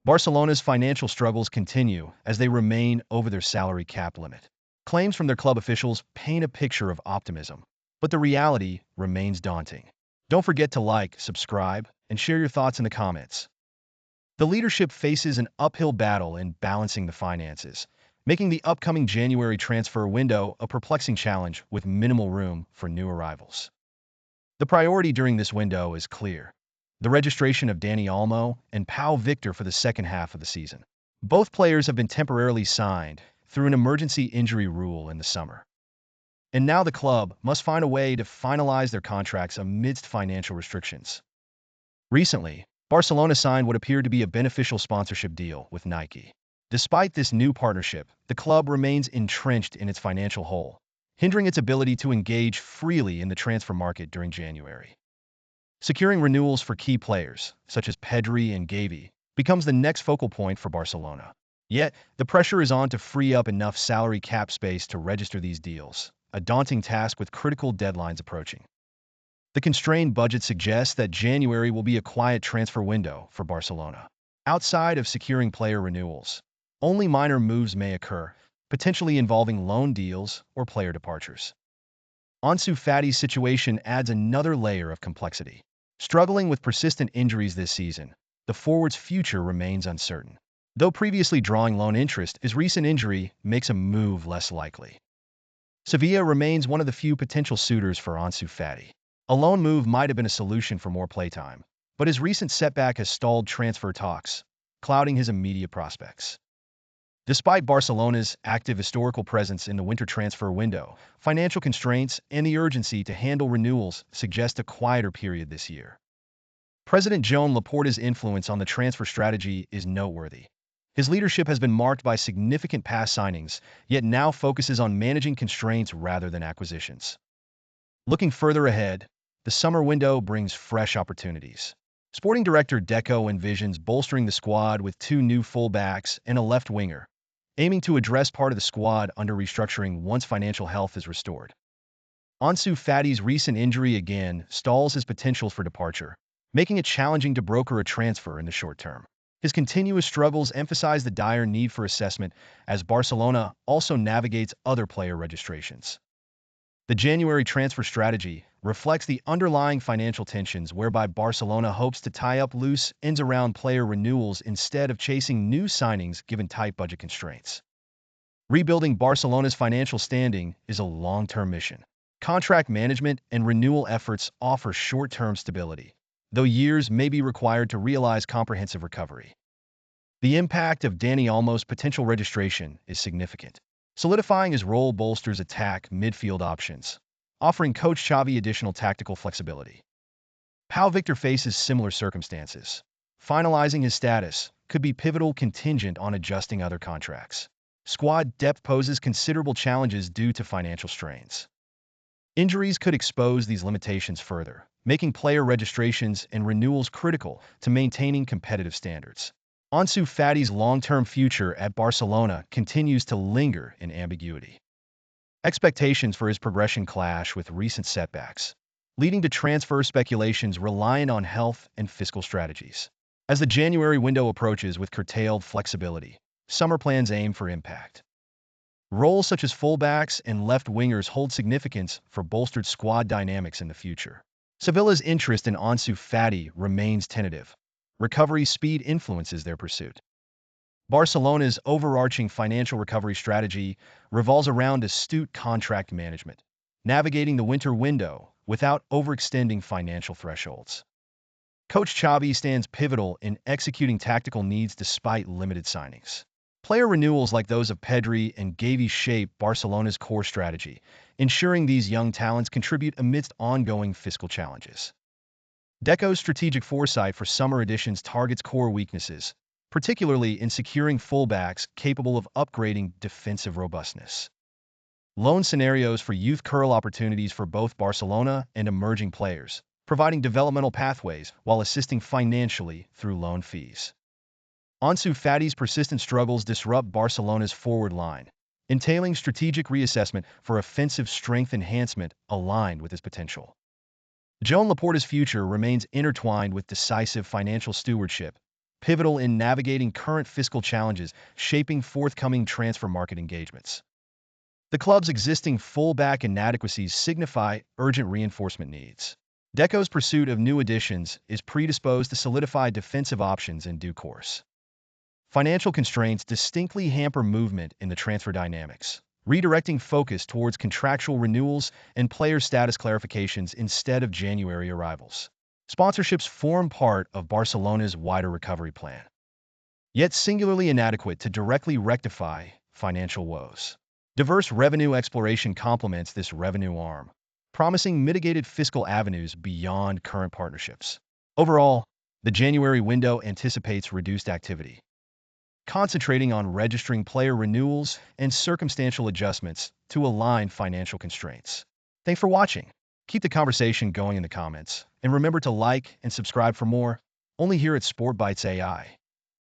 Barcelona's financial struggles continue as they remain over their salary cap limit. Claims from their club officials paint a picture of optimism, but the reality remains daunting. Don't forget to like, subscribe, and share your thoughts in the comments. The leadership faces an uphill battle in balancing the finances, making the upcoming January transfer window a perplexing challenge with minimal room for new arrivals. The priority during this window is clear: the registration of Dani Olmo and Pau Victor for the second half of the season. Both players have been temporarily signed through an emergency injury rule in the summer. And now the club must find a way to finalize their contracts amidst financial restrictions. Recently, Barcelona signed what appeared to be a beneficial sponsorship deal with Nike. Despite this new partnership, the club remains entrenched in its financial hole, hindering its ability to engage freely in the transfer market during January. Securing renewals for key players, such as Pedri and Gavi, becomes the next focal point for Barcelona. Yet, the pressure is on to free up enough salary cap space to register these deals, a daunting task with critical deadlines approaching. The constrained budget suggests that January will be a quiet transfer window for Barcelona. Outside of securing player renewals, only minor moves may occur, potentially involving loan deals or player departures. Ansu Fati's situation adds another layer of complexity. Struggling with persistent injuries this season, the forward's future remains uncertain. Though previously drawing loan interest, his recent injury makes a move less likely. Sevilla remains one of the few potential suitors for Ansu Fati. A loan move might have been a solution for more playtime, but his recent setback has stalled transfer talks, clouding his immediate prospects. Despite Barcelona's active historical presence in the winter transfer window, financial constraints and the urgency to handle renewals suggest a quieter period this year. President Joan Laporta's influence on the transfer strategy is noteworthy. His leadership has been marked by significant past signings, yet now focuses on managing constraints rather than acquisitions. Looking further ahead, the summer window brings fresh opportunities. Sporting director Deco envisions bolstering the squad with 2 new fullbacks and a left winger, aiming to address part of the squad under restructuring once financial health is restored. Ansu Fati's recent injury again stalls his potential for departure, making it challenging to broker a transfer in the short term. His continuous struggles emphasize the dire need for assessment as Barcelona also navigates other player registrations. The January transfer strategy reflects the underlying financial tensions whereby Barcelona hopes to tie up loose ends around player renewals instead of chasing new signings given tight budget constraints. Rebuilding Barcelona's financial standing is a long-term mission. Contract management and renewal efforts offer short-term stability, though years may be required to realize comprehensive recovery. The impact of Dani Olmo's potential registration is significant. Solidifying his role bolsters attack midfield options, offering coach Xavi additional tactical flexibility. Pau Victor faces similar circumstances. Finalizing his status could be pivotal contingent on adjusting other contracts. Squad depth poses considerable challenges due to financial strains. Injuries could expose these limitations further, making player registrations and renewals critical to maintaining competitive standards. Ansu Fati's long-term future at Barcelona continues to linger in ambiguity. Expectations for his progression clash with recent setbacks, leading to transfer speculations reliant on health and fiscal strategies. As the January window approaches with curtailed flexibility, summer plans aim for impact. Roles such as fullbacks and left wingers hold significance for bolstered squad dynamics in the future. Sevilla's interest in Ansu Fati remains tentative. Recovery speed influences their pursuit. Barcelona's overarching financial recovery strategy revolves around astute contract management, navigating the winter window without overextending financial thresholds. Coach Xavi stands pivotal in executing tactical needs despite limited signings. Player renewals like those of Pedri and Gavi shape Barcelona's core strategy, ensuring these young talents contribute amidst ongoing fiscal challenges. Deco's strategic foresight for summer additions targets core weaknesses, particularly in securing fullbacks capable of upgrading defensive robustness. Loan scenarios for youth curl opportunities for both Barcelona and emerging players, providing developmental pathways while assisting financially through loan fees. Ansu Fati's persistent struggles disrupt Barcelona's forward line, entailing strategic reassessment for offensive strength enhancement aligned with his potential. Joan Laporta's future remains intertwined with decisive financial stewardship, pivotal in navigating current fiscal challenges shaping forthcoming transfer market engagements. The club's existing fullback inadequacies signify urgent reinforcement needs. Deco's pursuit of new additions is predisposed to solidify defensive options in due course. Financial constraints distinctly hamper movement in the transfer dynamics, redirecting focus towards contractual renewals and player status clarifications instead of January arrivals. Sponsorships form part of Barcelona's wider recovery plan, yet singularly inadequate to directly rectify financial woes. Diverse revenue exploration complements this revenue arm, promising mitigated fiscal avenues beyond current partnerships. Overall, the January window anticipates reduced activity, concentrating on registering player renewals and circumstantial adjustments to align financial constraints. Thanks for watching. Keep the conversation going in the comments, and remember to like and subscribe for more, only here at Sport Bites AI.